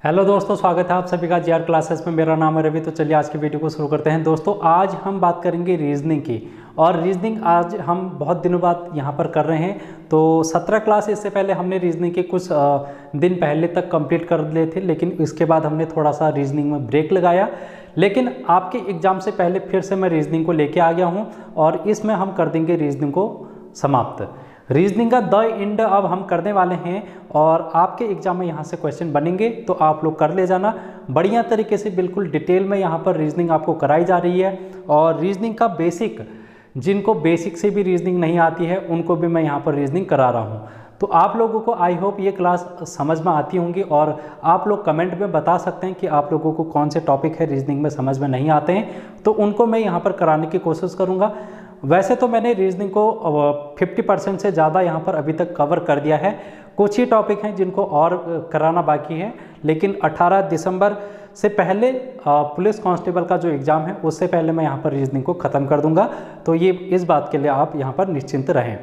Hello दोस्तों, स्वागत है आप सभी का जीआर क्लासेस में। मेरा नाम है रवि। तो चलिए आज की वीडियो को शुरू करते हैं। दोस्तों आज हम बात करेंगे रीजनिंग की, और रीजनिंग आज हम बहुत दिनों बाद यहाँ पर कर रहे हैं। तो 17 क्लास इससे पहले हमने रीजनिंग के कुछ दिन पहले तक कंप्लीट कर लिए थे, लेकिन इसके बाद हमने थोड़ा सा रीजनिंग में ब्रेक लगाया। लेकिन आपके एग्ज़ाम से पहले फिर से मैं रीजनिंग को लेके आ गया हूँ, और इसमें हम कर देंगे रीजनिंग को समाप्त। रीजनिंग का द एंड अब हम करने वाले हैं, और आपके एग्जाम में यहाँ से क्वेश्चन बनेंगे तो आप लोग कर ले जाना। बढ़िया तरीके से बिल्कुल डिटेल में यहाँ पर रीजनिंग आपको कराई जा रही है। और रीजनिंग का बेसिक, जिनको बेसिक से भी रीजनिंग नहीं आती है उनको भी मैं यहाँ पर रीजनिंग करा रहा हूँ। तो आप लोगों को आई होप ये क्लास समझ में आती होंगी, और आप लोग कमेंट में बता सकते हैं कि आप लोगों को कौन से टॉपिक है रीजनिंग में समझ में नहीं आते हैं, तो उनको मैं यहाँ पर कराने की कोशिश करूँगा। वैसे तो मैंने रीजनिंग को 50% से ज़्यादा यहाँ पर अभी तक कवर कर दिया है। कुछ ही टॉपिक हैं जिनको और कराना बाकी है, लेकिन 18 दिसंबर से पहले पुलिस कांस्टेबल का जो एग्ज़ाम है उससे पहले मैं यहाँ पर रीजनिंग को ख़त्म कर दूंगा। तो ये इस बात के लिए आप यहाँ पर निश्चिंत रहें।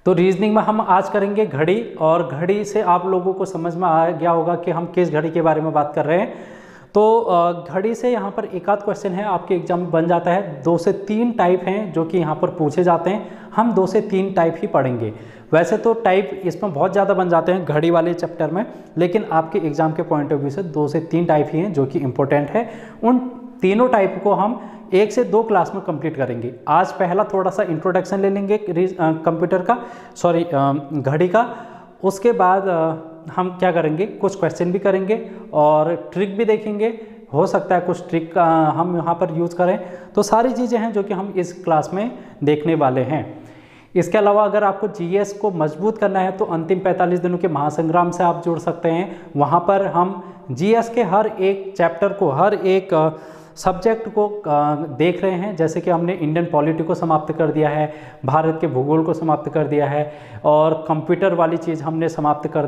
तो रीजनिंग में हम आज करेंगे घड़ी, और घड़ी से आप लोगों को समझ में आ गया होगा कि हम किस घड़ी के बारे में बात कर रहे हैं। तो घड़ी से यहाँ पर एक आध क्वेश्चन है आपके एग्जाम में बन जाता है। 2 से 3 टाइप हैं जो कि यहाँ पर पूछे जाते हैं। हम 2 से 3 टाइप ही पढ़ेंगे। वैसे तो टाइप इसमें बहुत ज़्यादा बन जाते हैं घड़ी वाले चैप्टर में, लेकिन आपके एग्जाम के पॉइंट ऑफ व्यू से 2 से 3 टाइप ही हैं जो कि इम्पोर्टेंट है। उन तीनों टाइप को हम 1 से 2 क्लास में कंप्लीट करेंगे। आज पहला थोड़ा सा इंट्रोडक्शन ले लेंगे कंप्यूटर का, सॉरी घड़ी का। उसके बाद हम क्या करेंगे, कुछ क्वेश्चन भी करेंगे और ट्रिक भी देखेंगे। हो सकता है कुछ ट्रिक हम यहाँ पर यूज़ करें। तो सारी चीज़ें हैं जो कि हम इस क्लास में देखने वाले हैं। इसके अलावा अगर आपको जीएस को मजबूत करना है तो अंतिम 45 दिनों के महासंग्राम से आप जुड़ सकते हैं। वहाँ पर हम जीएस के हर एक चैप्टर को, हर एक सब्जेक्ट को देख रहे हैं। जैसे कि हमने इंडियन पॉलिटी को समाप्त कर दिया है, भारत के भूगोल को समाप्त कर दिया है, और कंप्यूटर वाली चीज़ हमने समाप्त कर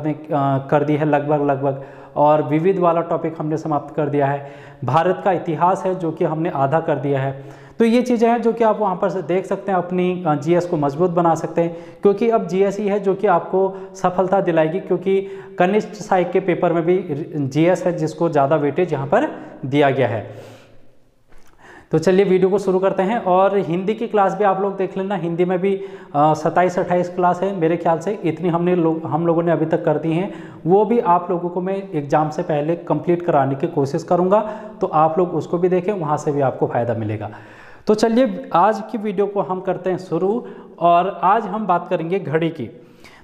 दी है लगभग, और विविध वाला टॉपिक हमने समाप्त कर दिया है। भारत का इतिहास है जो कि हमने आधा कर दिया है। तो ये चीज़ें हैं जो कि आप वहाँ पर से देख सकते हैं, अपनी जीएस को मजबूत बना सकते हैं। क्योंकि अब जीएस ही है जो कि आपको सफलता दिलाएगी, क्योंकि कनिष्ठ सहायक के पेपर में भी जीएस है जिसको ज़्यादा वेटेज यहाँ पर दिया गया है। तो चलिए वीडियो को शुरू करते हैं। और हिंदी की क्लास भी आप लोग देख लेना। हिंदी में भी 27-28 क्लास है मेरे ख्याल से, इतनी हम लोगों ने अभी तक कर दी हैं। वो भी आप लोगों को मैं एग्ज़ाम से पहले कंप्लीट कराने की कोशिश करूँगा, तो आप लोग उसको भी देखें, वहाँ से भी आपको फ़ायदा मिलेगा। तो चलिए आज की वीडियो को हम करते हैं शुरू, और आज हम बात करेंगे घड़ी की।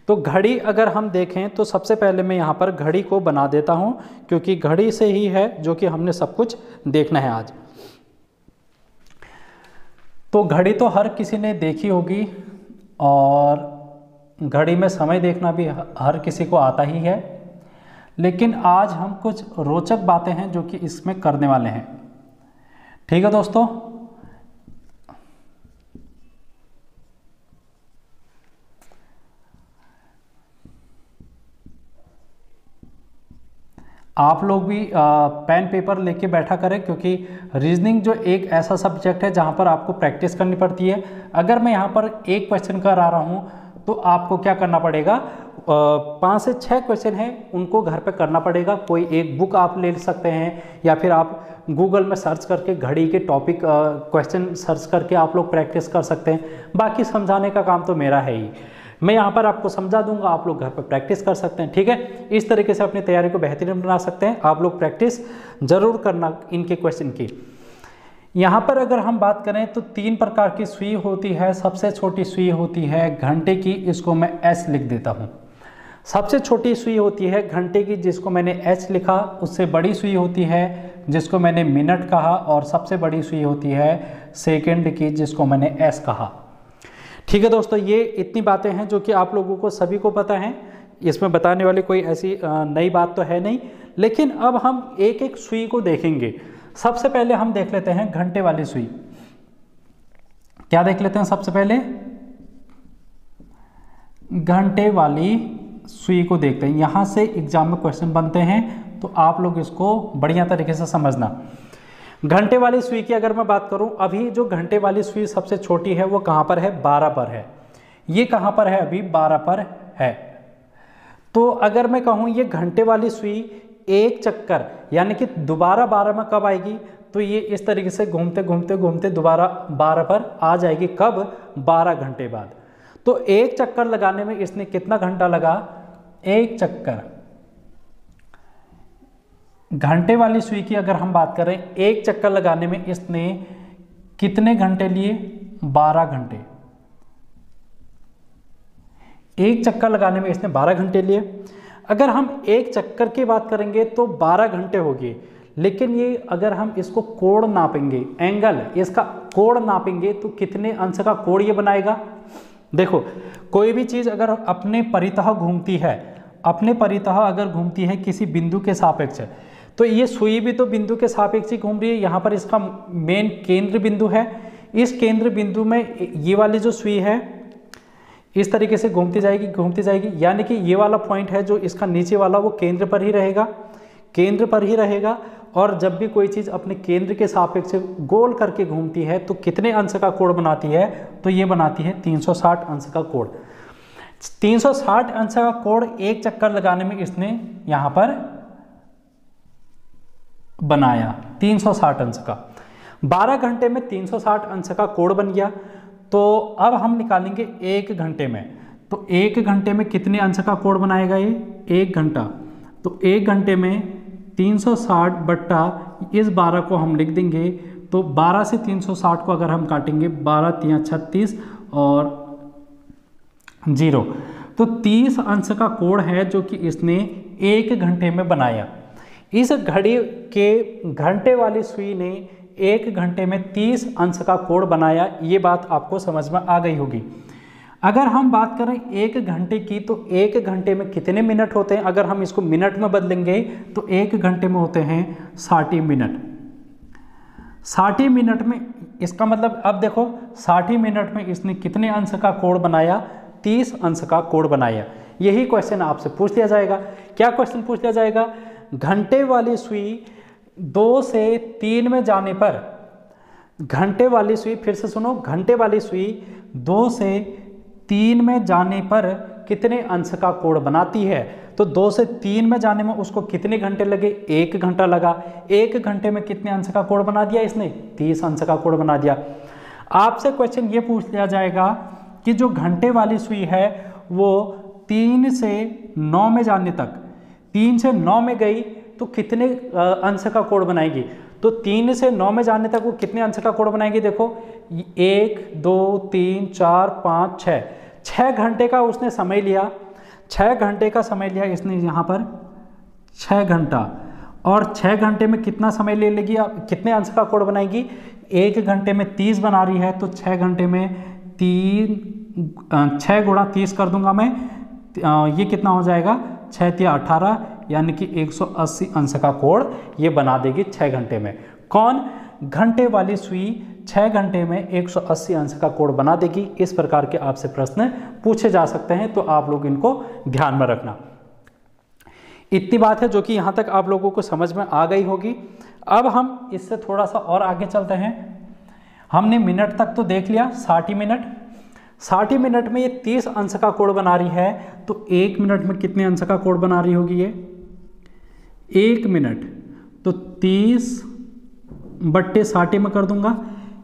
तो घड़ी अगर हम देखें तो सबसे पहले मैं यहाँ पर घड़ी को बना देता हूँ, क्योंकि घड़ी से ही है जो कि हमने सब कुछ देखना है आज। तो घड़ी तो हर किसी ने देखी होगी, और घड़ी में समय देखना भी हर किसी को आता ही है। लेकिन आज हम कुछ रोचक बातें हैं जो कि इसमें करने वाले हैं। ठीक है दोस्तों, आप लोग भी पेन पेपर लेके बैठा करें, क्योंकि रीजनिंग जो एक ऐसा सब्जेक्ट है जहाँ पर आपको प्रैक्टिस करनी पड़ती है। अगर मैं यहाँ पर एक क्वेश्चन करा रहा हूँ तो आपको क्या करना पड़ेगा, 5 से 6 क्वेश्चन हैं उनको घर पे करना पड़ेगा। कोई एक बुक आप ले सकते हैं, या फिर आप गूगल में सर्च करके घड़ी के टॉपिक क्वेश्चन सर्च करके आप लोग प्रैक्टिस कर सकते हैं। बाकी समझाने का काम तो मेरा है ही, मैं यहाँ पर आपको समझा दूंगा, आप लोग घर पर प्रैक्टिस कर सकते हैं। ठीक है, इस तरीके से अपनी तैयारी को बेहतरीन बना सकते हैं। आप लोग प्रैक्टिस जरूर करना इनके क्वेश्चन की। यहाँ पर अगर हम बात करें तो 3 प्रकार की सुई होती है। सबसे छोटी सुई होती है घंटे की, इसको मैं एस लिख देता हूँ। सबसे छोटी सुई होती है घंटे की, जिसको मैंने एच लिखा। उससे बड़ी सुई होती है जिसको मैंने मिनट कहा, और सबसे बड़ी सुई होती है सेकेंड की, जिसको मैंने एस कहा। ठीक है दोस्तों, ये इतनी बातें हैं जो कि आप लोगों को सभी को पता है। इसमें बताने वाली कोई ऐसी नई बात तो है नहीं। लेकिन अब हम एक एक सुई को देखेंगे। सबसे पहले हम देख लेते हैं घंटे वाली सुई। क्या देख लेते हैं सबसे पहले, घंटे वाली सुई को देखते हैं। यहाँ से एग्जाम में क्वेश्चन बनते हैं, तो आप लोग इसको बढ़िया तरीके से समझना। घंटे वाली सुई की अगर मैं बात करूं, अभी जो घंटे वाली सुई सबसे छोटी है वो कहाँ पर है, 12 पर है। ये कहाँ पर है, अभी 12 पर है। तो अगर मैं कहूँ ये घंटे वाली सुई एक चक्कर यानी कि दोबारा 12 में कब आएगी, तो ये इस तरीके से घूमते घूमते घूमते दोबारा 12 पर आ जाएगी। कब? 12 घंटे बाद। तो एक चक्कर लगाने में इसने कितना घंटा लगा? एक चक्कर, घंटे वाली सुई की अगर हम बात करें, एक चक्कर लगाने में इसने कितने घंटे लिए? 12 घंटे। एक चक्कर लगाने में इसने 12 घंटे लिए। अगर हम एक चक्कर की बात करेंगे तो 12 घंटे होगी, लेकिन ये अगर हम इसको कोण नापेंगे, एंगल, इसका कोण नापेंगे तो कितने अंश का कोण ये बनाएगा? देखो, कोई भी चीज़ अगर अपने परितः घूमती है, अपने परितः अगर घूमती है किसी बिंदु के सापेक्ष, तो ये सुई भी तो बिंदु के सापेक्ष ही घूम रही है। यहाँ पर इसका मेन केंद्र बिंदु है। इस केंद्र बिंदु में ये वाली जो सुई है इस तरीके से घूमती जाएगी, यानी कि ये वाला पॉइंट है जो इसका नीचे वाला, वो केंद्र पर ही रहेगा, केंद्र पर ही रहेगा। और जब भी कोई चीज़ अपने केंद्र के सापेक्ष गोल करके घूमती है तो कितने अंश का कोण बनाती है? तो ये बनाती है 360 अंश का कोण। 360 अंश का कोण एक चक्कर लगाने में इसने यहाँ पर बनाया 360 अंश का। 12 घंटे में 360 अंश का कोण बन गया। तो अब हम निकालेंगे एक घंटे में, तो एक घंटे में कितने अंश का कोण बनाएगा ये? एक घंटा। तो एक घंटे में 360 बट्टा इस 12 को हम लिख देंगे, तो 12 से 360 को अगर हम काटेंगे, 12 3 36 और 0, तो 30 अंश का कोण है जो कि इसने एक घंटे में बनाया। इस घड़ी के घंटे वाली सुई ने एक घंटे में 30 अंश का कोण बनाया। ये बात आपको समझ में आ गई होगी। अगर हम बात करें एक घंटे की, तो एक घंटे में कितने मिनट होते हैं? अगर हम इसको मिनट में बदलेंगे तो एक घंटे में होते हैं 60 मिनट। 60 मिनट में, इसका मतलब अब देखो 60 मिनट में इसने कितने अंश का कोण बनाया? 30 अंश का कोण बनाया। यही क्वेश्चन आपसे पूछ लिया जाएगा। क्या क्वेश्चन पूछ लिया जाएगा? घंटे वाली सुई 2 से 3 में जाने पर, घंटे वाली सुई, फिर से सुनो, घंटे वाली सुई 2 से 3 में जाने पर कितने अंश का कोण बनाती है? तो 2 से 3 में जाने में उसको कितने घंटे लगे? 1 घंटा लगा। 1 घंटे में कितने अंश का कोण बना दिया इसने? 30 अंश का कोण बना दिया। आपसे क्वेश्चन ये पूछ लिया जाएगा कि जो घंटे वाली सुई है वो 3 से 9 में जाने तक, 3 से 9 में गई तो कितने अंश का कोण बनाएगी? तो 3 से 9 में जाने तक वो कितने अंश का कोण बनाएगी? देखो, 1 2 3 4 5 6, 6 घंटे का उसने समय लिया। 6 घंटे का समय लिया इसने यहाँ पर, 6 घंटा। और 6 घंटे में कितना समय ले लेगी? कितने अंश का कोण बनाएगी? 1 घंटे में 30 बना रही है, तो 6 घंटे में 6 गुणा 30 कर दूंगा मैं, ये कितना हो जाएगा? 6 3 18, यानी कि 180 अंश का कोण ये बना देगी 6 घंटे में। कौन? घंटे वाली सुई 6 घंटे में 180 अंश का कोण बना देगी। इस प्रकार के आपसे प्रश्न पूछे जा सकते हैं, तो आप लोग इनको ध्यान में रखना। इतनी बात है जो कि यहाँ तक आप लोगों को समझ में आ गई होगी। अब हम इससे थोड़ा सा और आगे चलते हैं। हमने मिनट तक तो देख लिया, 60 मिनट। 60 मिनट में ये 30 अंश का कोण बना रही है, तो 1 मिनट में कितने अंश का कोण बना रही होगी ये? 1 मिनट, तो 30 बट्टे 60 में कर दूंगा।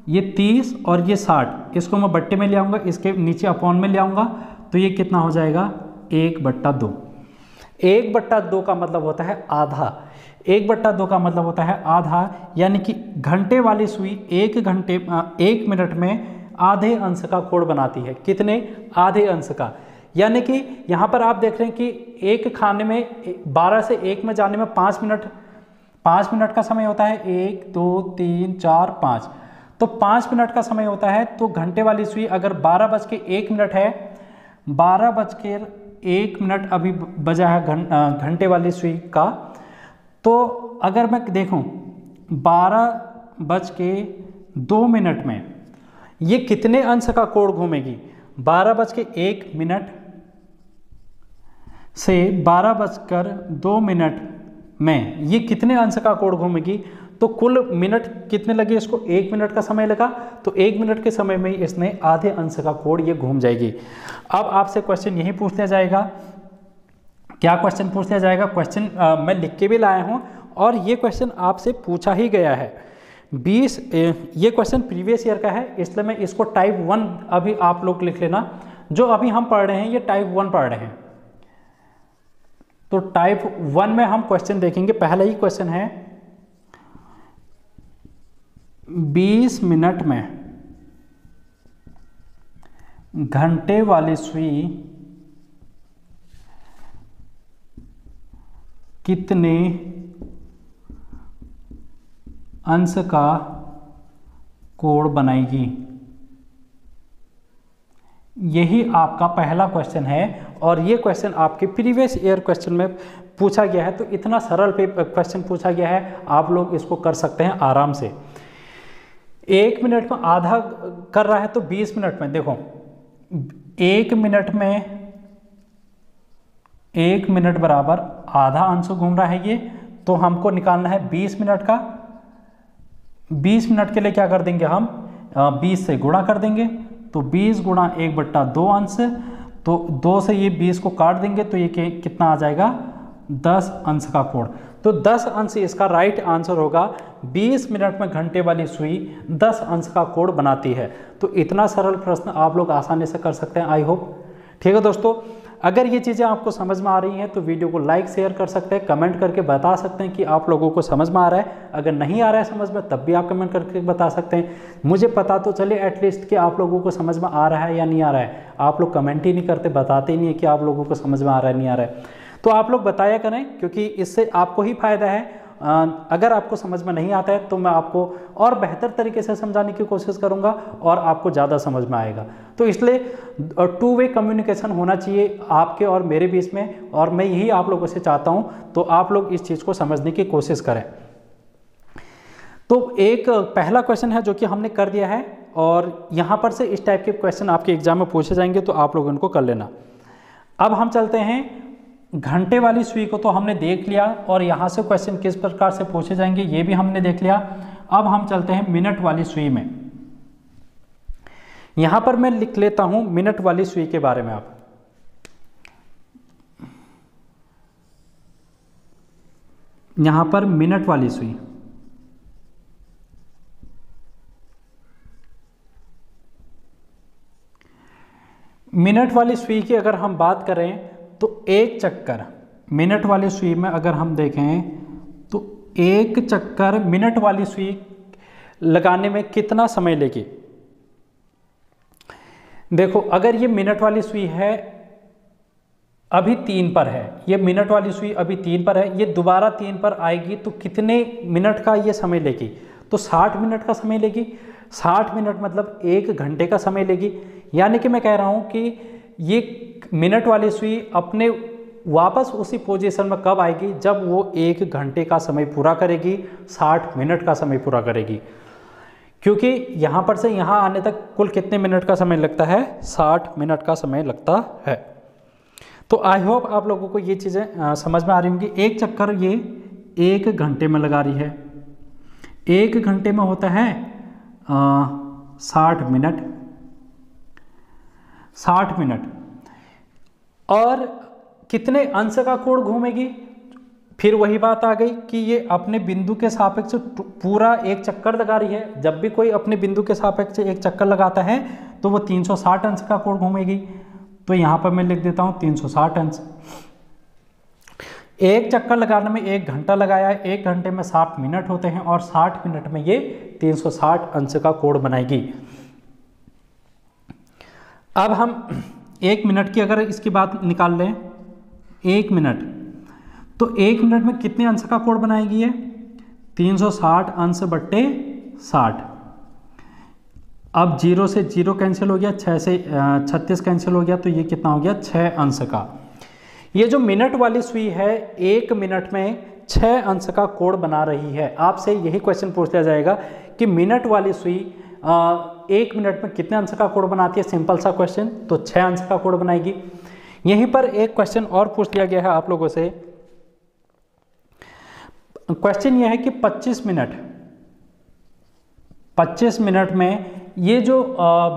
ये 30 और ये 60, इसको मैं बट्टे में ले आऊँगा, इसके नीचे अपॉन में ले आऊँगा, तो ये कितना हो जाएगा? 1/2। 1/2 का मतलब होता है आधा। 1/2 का मतलब होता है आधा, यानी कि घंटे वाली सुई 1 मिनट में आधे अंश का कोण बनाती है। कितने? आधे अंश का। यानी कि यहाँ पर आप देख रहे हैं कि एक खाने में 12 से 1 में जाने में 5 मिनट का समय होता है। 1 2 3 4 5, तो 5 मिनट का समय होता है। तो घंटे वाली सुई अगर 12:01 है, 12:01 अभी बजा है घंटे वाली सुई का, तो अगर मैं देखूं 12:02 में ये कितने अंश का कोण घूमेगी? 12:01 से 12:02 में ये कितने अंश का कोण घूमेगी? तो कुल मिनट कितने लगे इसको? 1 मिनट का समय लगा, तो 1 मिनट के समय में इसने आधे अंश का कोण ये घूम जाएगी। अब आपसे क्वेश्चन यही पूछ लिया जाएगा क्या क्वेश्चन पूछ लिया जाएगा। क्वेश्चन मैं लिख के भी लाया हूँ और ये क्वेश्चन आपसे पूछा ही गया है। 20 ये क्वेश्चन प्रीवियस ईयर का है, इसलिए मैं इसको टाइप 1 अभी आप लोग लिख लेना। जो अभी हम पढ़ रहे हैं ये टाइप 1 पढ़ रहे हैं। तो टाइप 1 में हम क्वेश्चन देखेंगे। पहला ही क्वेश्चन है 20 मिनट में घंटे वाली सुई कितने अंश का कोण बनाएगी। यही आपका पहला क्वेश्चन है और ये क्वेश्चन आपके प्रीवियस ईयर क्वेश्चन में पूछा गया है। तो इतना सरल क्वेश्चन पूछा गया है, आप लोग इसको कर सकते हैं आराम से। 1 मिनट में आधा कर रहा है तो 20 मिनट में देखो 1 मिनट बराबर आधा अंश घूम रहा है ये, तो हमको निकालना है 20 मिनट का। 20 मिनट के लिए क्या कर देंगे हम 20 से गुणा कर देंगे, तो 20 गुणा 1/2 अंश, तो 2 से ये 20 को काट देंगे तो ये कितना आ जाएगा 10 अंश का कोण। तो 10 अंश इसका राइट आंसर होगा। 20 मिनट में घंटे वाली सुई 10 अंश का कोण बनाती है। तो इतना सरल प्रश्न आप लोग आसानी से कर सकते हैं। आई होप ठीक है दोस्तों। अगर ये चीज़ें आपको समझ में आ रही हैं तो वीडियो को लाइक शेयर कर सकते हैं, कमेंट करके बता सकते हैं कि आप लोगों को समझ में आ रहा है। अगर नहीं आ रहा है समझ में तब भी आप कमेंट करके बता सकते हैं। मुझे पता तो चले एटलीस्ट कि आप लोगों को समझ में आ रहा है या नहीं आ रहा है। आप लोग कमेंट ही नहीं करते, बताते ही नहीं है कि आप लोगों को समझ में आ रहा है नहीं आ रहा है। तो आप लोग बताया करें, क्योंकि इससे आपको ही फायदा है। अगर आपको समझ में नहीं आता है तो मैं आपको और बेहतर तरीके से समझाने की कोशिश करूंगा और आपको ज़्यादा समझ में आएगा। तो इसलिए 2 वे कम्युनिकेशन होना चाहिए आपके और मेरे बीच में, और मैं यही आप लोगों से चाहता हूं। तो आप लोग इस चीज़ को समझने की कोशिश करें। तो एक पहला क्वेश्चन है जो कि हमने कर दिया है, और यहाँ पर से इस टाइप के क्वेश्चन आपके एग्जाम में पूछे जाएंगे, तो आप लोग इनको कर लेना। अब हम चलते हैं घंटे वाली सुई को, तो हमने देख लिया, और यहाँ से क्वेश्चन किस प्रकार से पूछे जाएंगे ये भी हमने देख लिया। अब हम चलते हैं मिनट वाली सुई में। यहाँ पर मैं लिख लेता हूँ मिनट वाली सुई के बारे में। आप यहाँ पर मिनट वाली सुई, मिनट वाली सुई की अगर हम बात करें तो एक चक्कर मिनट वाली सुई में अगर हम देखें तो एक चक्कर मिनट वाली सुई लगाने में कितना समय लेगी। देखो अगर ये मिनट वाली सुई है अभी 3 पर है, ये मिनट वाली सुई अभी 3 पर है, ये दोबारा 3 पर आएगी तो कितने मिनट का ये समय लेगी। तो 60 मिनट का समय लेगी। 60 मिनट मतलब 1 घंटे का समय लेगी। यानी कि मैं कह रहा हूं कि ये मिनट वाली सुई अपने वापस उसी पोजीशन में कब आएगी, जब वो 1 घंटे का समय पूरा करेगी, 60 मिनट का समय पूरा करेगी। क्योंकि यहाँ पर से यहाँ आने तक कुल कितने मिनट का समय लगता है, 60 मिनट का समय लगता है। तो आई होप आप लोगों को ये चीज़ें समझ में आ रही होंगी। एक चक्कर ये 1 घंटे में लगा रही है, 1 घंटे में होता है 60 मिनट, 60 मिनट। और कितने अंश का कोण घूमेगी, फिर वही बात आ गई कि ये अपने बिंदु के सापेक्ष पूरा एक चक्कर लगा रही है। जब भी कोई अपने बिंदु के सापेक्ष एक चक्कर लगाता है तो वो 360 अंश का कोण घूमेगी। तो यहाँ पर मैं लिख देता हूँ 360 अंश। एक चक्कर लगाने में 1 घंटा लगाया है, 1 घंटे में 60 मिनट होते हैं, और 60 मिनट में ये 360 अंश का कोण बनाएगी। अब हम 1 मिनट की अगर इसकी बात निकाल लें, 1 मिनट, तो 1 मिनट में कितने अंश का कोण बनाएगी ये, 360 अंश बट्टे 60। अब 0 से 0 कैंसिल हो गया, 6 से 36 कैंसिल हो गया, तो ये कितना हो गया 6 अंश का। ये जो मिनट वाली सुई है 1 मिनट में 6 अंश का कोण बना रही है। आपसे यही क्वेश्चन पूछ लिया जाएगा कि मिनट वाली सुई 1 मिनट में कितने अंश का कोण बनाती है। सिंपल सा क्वेश्चन, तो 6 अंश का कोण बनाएगी। यहीं पर एक क्वेश्चन और पूछ लिया गया है आप लोगों से। क्वेश्चन यह है कि 25 मिनट में ये जो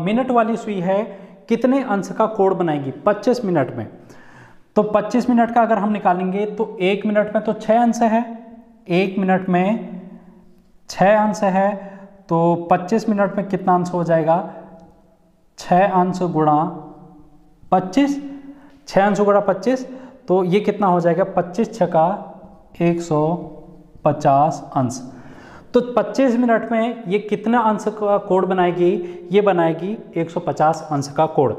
मिनट वाली सुई है कितने अंश का कोण बनाएगी 25 मिनट में। तो 25 मिनट का अगर हम निकालेंगे तो 1 मिनट में तो 6 अंश है, 1 मिनट में 6 अंश है, तो 25 मिनट में कितना अंश हो जाएगा, 6 अंश गुणा 25, 6 अंश गुणा 25, तो ये कितना हो जाएगा, 25 छका 150 अंश। तो 25 मिनट में ये कितना अंश का कोड बनाएगी, ये बनाएगी 150 अंश का कोड।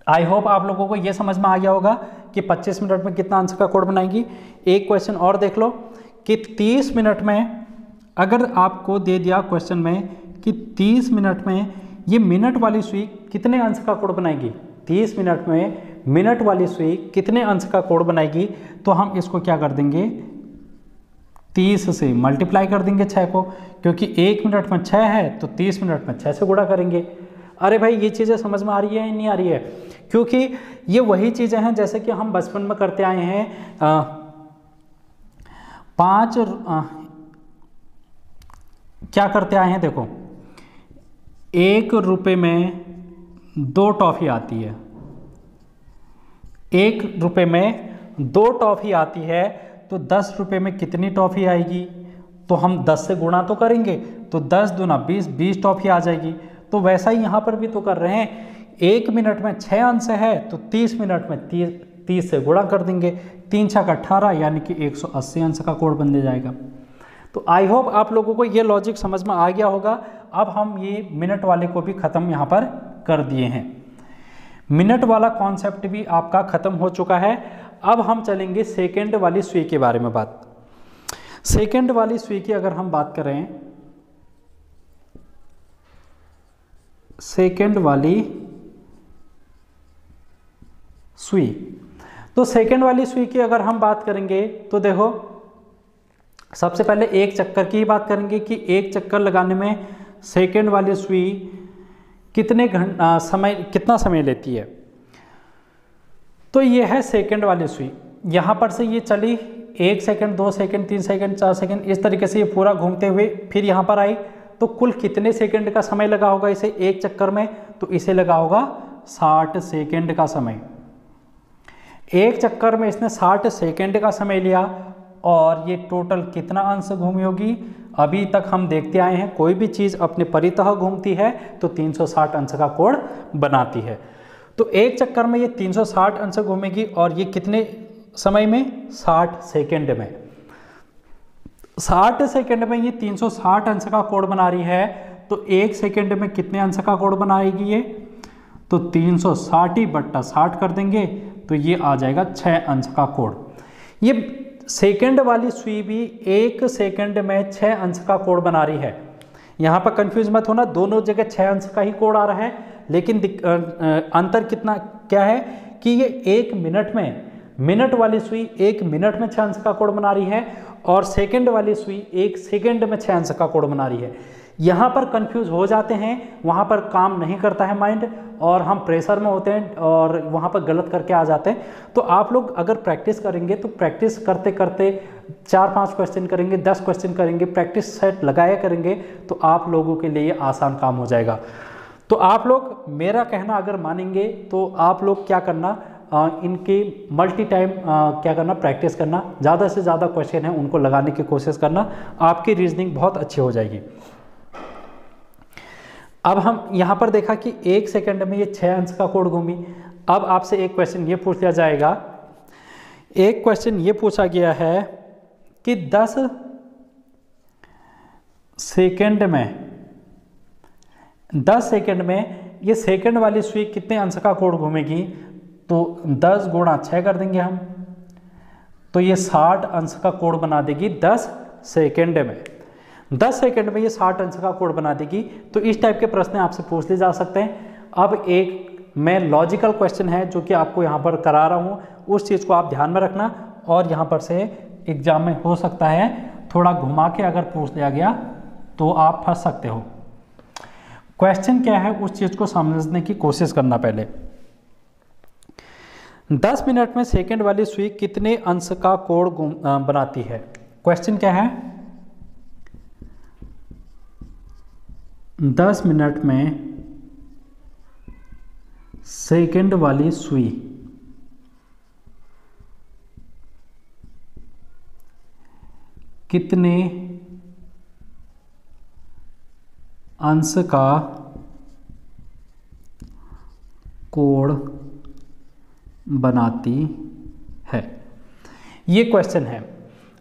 आई होप आप लोगों को ये समझ में आ गया होगा कि 25 मिनट में कितना अंश का कोड बनाएगी। एक क्वेश्चन और देख लो कि 30 मिनट में, अगर आपको दे दिया क्वेश्चन में कि 30 मिनट में ये मिनट वाली सुई कितने अंश का कोड बनाएगी, 30 मिनट में मिनट वाली सुई कितने अंश का कोड बनाएगी, तो हम इसको क्या कर देंगे, 30 से मल्टीप्लाई कर देंगे 6 को, क्योंकि 1 मिनट में 6 है तो 30 मिनट में 6 से गुणा करेंगे। अरे भाई ये चीज़ें समझ में आ रही है या नहीं आ रही है, क्योंकि ये वही चीज़ें हैं जैसे कि हम बचपन में करते आए हैं। 5 क्या करते आए हैं, देखो 1 रुपये में 2 टॉफ़ी आती है, 1 रुपये में 2 टॉफ़ी आती है, तो 10 रुपये में कितनी टॉफ़ी आएगी, तो हम 10 से गुणा तो करेंगे, तो 10 दूना 20, 20 टॉफ़ी आ जाएगी। तो वैसा ही यहाँ पर भी तो कर रहे हैं, 1 मिनट में 6 अंश है तो 30 मिनट में 30 से गुणा कर देंगे, 3 छक 18 यानी कि 180 अंश का कोड बन जाएगा। तो आई होप आप लोगों को ये लॉजिक समझ में आ गया होगा। अब हम ये मिनट वाले को भी ख़त्म यहाँ पर कर दिए हैं, मिनट वाला कॉन्सेप्ट भी आपका ख़त्म हो चुका है। अब हम चलेंगे सेकेंड वाली सुई के बारे में बात। सेकेंड वाली सुई की अगर हम बात करें, सेकेंड वाली सुई, तो सेकेंड वाली सुई की अगर हम बात करेंगे तो देखो सबसे पहले एक चक्कर की बात करेंगे कि एक चक्कर लगाने में सेकेंड वाली सुई कितना समय लेती है। तो ये है सेकेंड वाली सुई, यहाँ पर से ये चली 1 सेकंड, 2 सेकंड, 3 सेकंड, 4 सेकंड, इस तरीके से ये पूरा घूमते हुए फिर यहाँ पर आई, तो कुल कितने सेकंड का समय लगा होगा इसे एक चक्कर में, तो इसे लगा होगा 60 सेकंड का समय। एक चक्कर में इसने 60 सेकंड का समय लिया और ये टोटल कितना अंश घूमी होगी। अभी तक हम देखते आए हैं कोई भी चीज़ अपने परितः घूमती है तो 360 अंश का कोण बनाती है। तो एक चक्कर में ये 360 अंश घूमेगी और ये कितने समय में, 60 सेकंड में। 60 सेकंड में ये 360 अंश का कोण बना रही है, तो एक सेकंड में कितने अंश का कोण बनाएगी ये, तो 360/60 कर देंगे तो ये आ जाएगा 6 अंश का कोण। ये सेकंड वाली सुई भी एक सेकंड में 6 अंश का कोण बना रही है। यहाँ पर कंफ्यूज मत होना, दोनों जगह 6 अंश का ही कोण आ रहा है, लेकिन अंतर कितना क्या है कि ये 1 मिनट में, मिनट वाली सुई 1 मिनट में 6 अंश का कोण बना रही है और सेकंड वाली सुई 1 सेकंड में 6 अंश का कोण बना रही है। यहाँ पर कंफ्यूज हो जाते हैं, वहाँ पर काम नहीं करता है माइंड और हम प्रेशर में होते हैं और वहाँ पर गलत करके आ जाते हैं। तो आप लोग अगर प्रैक्टिस करेंगे तो प्रैक्टिस करते करते 4-5 क्वेश्चन करेंगे, 10 क्वेश्चन करेंगे, प्रैक्टिस सेट लगाया करेंगे तो आप लोगों के लिए आसान काम हो जाएगा। तो आप लोग मेरा कहना अगर मानेंगे तो आप लोग क्या करना, इनकी मल्टी टाइम क्या करना, प्रैक्टिस करना, ज़्यादा से ज़्यादा क्वेश्चन है उनको लगाने की कोशिश करना, आपकी रीजनिंग बहुत अच्छी हो जाएगी। अब हम यहाँ पर देखा कि 1 सेकंड में ये 6 अंश का कोण घूमी। अब आपसे एक क्वेश्चन ये पूछ लिया जाएगा, एक क्वेश्चन ये पूछा गया है कि 10 सेकंड में ये सेकंड वाली सुई कितने अंश का कोण घूमेगी, तो 10 गुणा 6 कर देंगे हम, तो ये 60 अंश का कोण बना देगी 10 सेकंड में। 10 सेकंड में ये 60 अंश का कोण बना देगी। तो इस टाइप के प्रश्न आपसे पूछ लिए जा सकते हैं। अब एक मैं लॉजिकल क्वेश्चन है जो कि आपको यहाँ पर करा रहा हूँ, उस चीज़ को आप ध्यान में रखना और यहाँ पर से एग्जाम में हो सकता है थोड़ा घुमा के अगर पूछ लिया गया तो आप फंस सकते हो। क्वेश्चन क्या है उस चीज़ को समझने की कोशिश करना पहले। 10 मिनट में सेकंड वाली सुई कितने अंश का कोण बनाती है। क्वेश्चन क्या है, 10 मिनट में सेकंड वाली सुई कितने अंश का कोण बनाती है। ये क्वेश्चन है।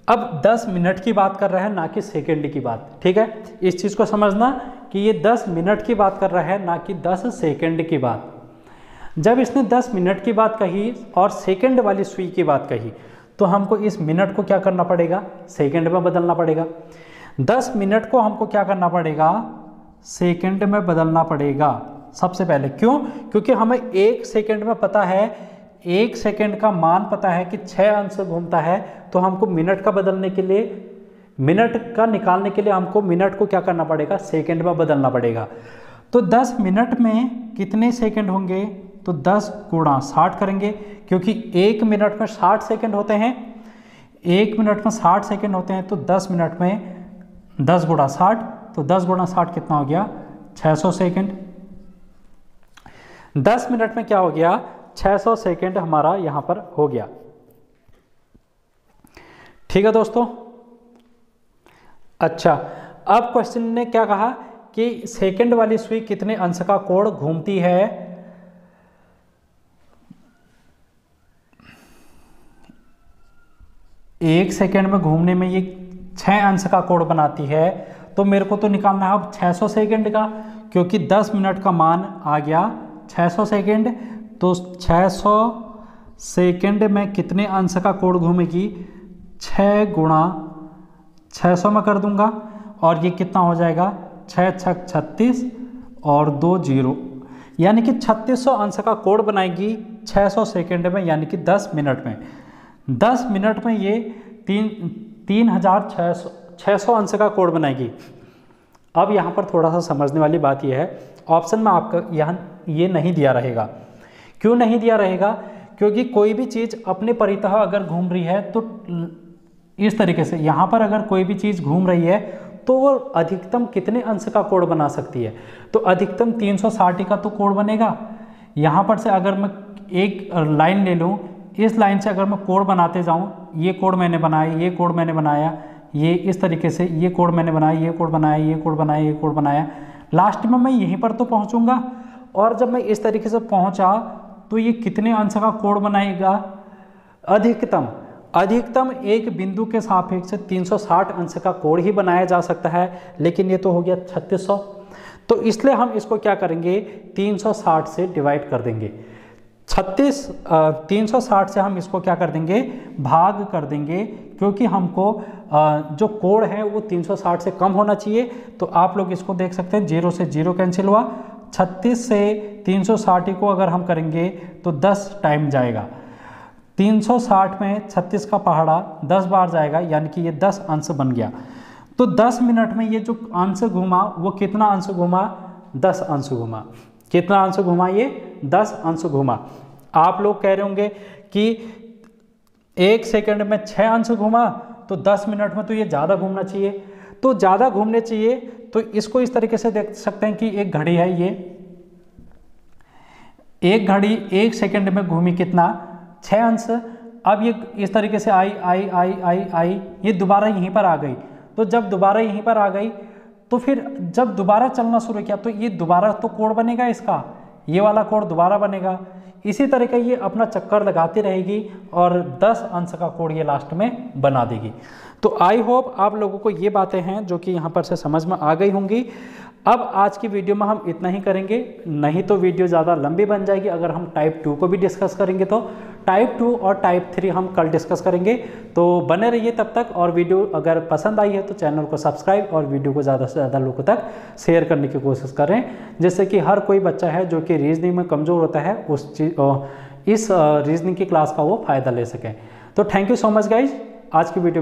अब 10 मिनट की बात कर रहा है, ना कि सेकंड की बात। ठीक है, इस चीज को समझना कि ये 10 मिनट की बात कर रहा है, ना कि 10 सेकंड की बात। जब इसने 10 मिनट की बात कही और सेकंड वाली सुई की बात कही, तो हमको इस मिनट को क्या करना पड़ेगा, सेकंड में बदलना पड़ेगा। 10 मिनट को हमको क्या करना पड़ेगा, सेकंड में बदलना पड़ेगा सबसे पहले। क्यों? क्योंकि हमें 1 सेकंड में पता है, 1 सेकंड का मान पता है कि 6 अंश घूमता है, तो हमको मिनट का बदलने के लिए, मिनट का निकालने के लिए हमको मिनट को क्या करना पड़ेगा, सेकंड में बदलना पड़ेगा। तो 10 मिनट में कितने सेकंड होंगे, तो 10 गुणा 60 करेंगे, क्योंकि 1 मिनट में 60 सेकंड होते हैं। 1 मिनट में 60 सेकंड होते हैं, तो 10 मिनट में 10 गुणा 60, तो 10 गुणा 60 कितना हो गया, 600 सेकंड। 10 मिनट में क्या हो गया, 600 सेकंड हमारा यहां पर हो गया। ठीक है दोस्तों। अच्छा, अब क्वेश्चन ने क्या कहा कि सेकंड वाली सुई कितने अंश का कोण घूमती है। 1 सेकंड में घूमने में ये 6 अंश का कोण बनाती है, तो मेरे को तो निकालना है अब 600 सेकंड का, क्योंकि 10 मिनट का मान आ गया 600 सेकंड। तो 600 सेकंड में कितने अंश का कोण घूमेगी, 6 गुणा 600 में कर दूंगा, और ये कितना हो जाएगा, 6 छक 36 और 2 0, यानी कि 3600 अंश का कोण बनाएगी 600 सेकंड में, यानी कि 10 मिनट में। 10 मिनट में ये 3600 अंश का कोण बनाएगी। अब यहाँ पर थोड़ा सा समझने वाली बात यह है, ऑप्शन में आपका यहाँ ये नहीं दिया रहेगा। क्यों नहीं दिया रहेगा? क्योंकि कोई भी चीज़ अपने परितः अगर घूम रही है, तो इस तरीके से यहाँ पर अगर कोई भी चीज़ घूम रही है, तो वो अधिकतम कितने अंश का कोण बना सकती है, तो अधिकतम 360 का तो कोण बनेगा। यहाँ पर से अगर मैं एक लाइन ले लूँ, इस लाइन से अगर मैं कोण बनाते जाऊँ, ये कोण मैंने बनाया, ये कोण मैंने बनाया, ये इस तरीके से ये कोण मैंने बनाया, ये कोण बनाया, ये कोण बनाया, ये कोण बनाया, लास्ट में मैं यहीं पर तो पहुँचूँगा। और जब मैं इस तरीके से पहुँचा, तो ये कितने अंश का कोण बनाएगा, अधिकतम एक बिंदु के सापेक्ष 360 अंश का कोण ही बनाया जा सकता है, लेकिन ये तो हो गया 3600। तो इसलिए हम इसको क्या करेंगे, 360 से डिवाइड कर देंगे। 360 से हम इसको क्या कर देंगे, भाग कर देंगे, क्योंकि हमको जो कोण है वो 360 से कम होना चाहिए। तो आप लोग इसको देख सकते हैं, 0 से 0 कैंसिल हुआ, 36 से 360 को अगर हम करेंगे तो 10 टाइम जाएगा। 360 में 36 का पहाड़ा 10 बार जाएगा, यानी कि ये 10 अंश बन गया। तो 10 मिनट में ये जो अंश घूमा, वो कितना अंश घूमा, 10 अंश घूमा। कितना अंश घूमा, ये 10 अंश घूमा। आप लोग कह रहे होंगे कि 1 सेकंड में 6 अंश घूमा, तो 10 मिनट में तो ये ज़्यादा घूमना चाहिए। तो ज़्यादा घूमने चाहिए, तो इसको इस तरीके से देख सकते हैं कि एक घड़ी है, ये एक घड़ी 1 सेकंड में घूमी कितना, 6 अंश। अब ये इस तरीके से आई, ये दोबारा यहीं पर आ गई। तो जब दोबारा यहीं पर आ गई, तो फिर जब दोबारा चलना शुरू किया, तो ये दोबारा तो कोण बनेगा इसका, ये वाला कोण दोबारा बनेगा। इसी तरीके ये अपना चक्कर लगाती रहेगी और 10 अंश का कोण ये लास्ट में बना देगी। तो आई होप आप लोगों को ये बातें हैं जो कि यहाँ पर से समझ में आ गई होंगी। अब आज की वीडियो में हम इतना ही करेंगे, नहीं तो वीडियो ज़्यादा लंबी बन जाएगी अगर हम टाइप 2 को भी डिस्कस करेंगे। तो टाइप 2 और टाइप 3 हम कल डिस्कस करेंगे। तो बने रहिए तब तक, और वीडियो अगर पसंद आई है तो चैनल को सब्सक्राइब और वीडियो को ज़्यादा से ज़्यादा लोगों तक शेयर करने की कोशिश करें, जिससे कि हर कोई बच्चा है जो कि रीजनिंग में कमज़ोर होता है इस रीजनिंग की क्लास का वो फ़ायदा ले सकें। तो thank you so much guys, आज की वीडियो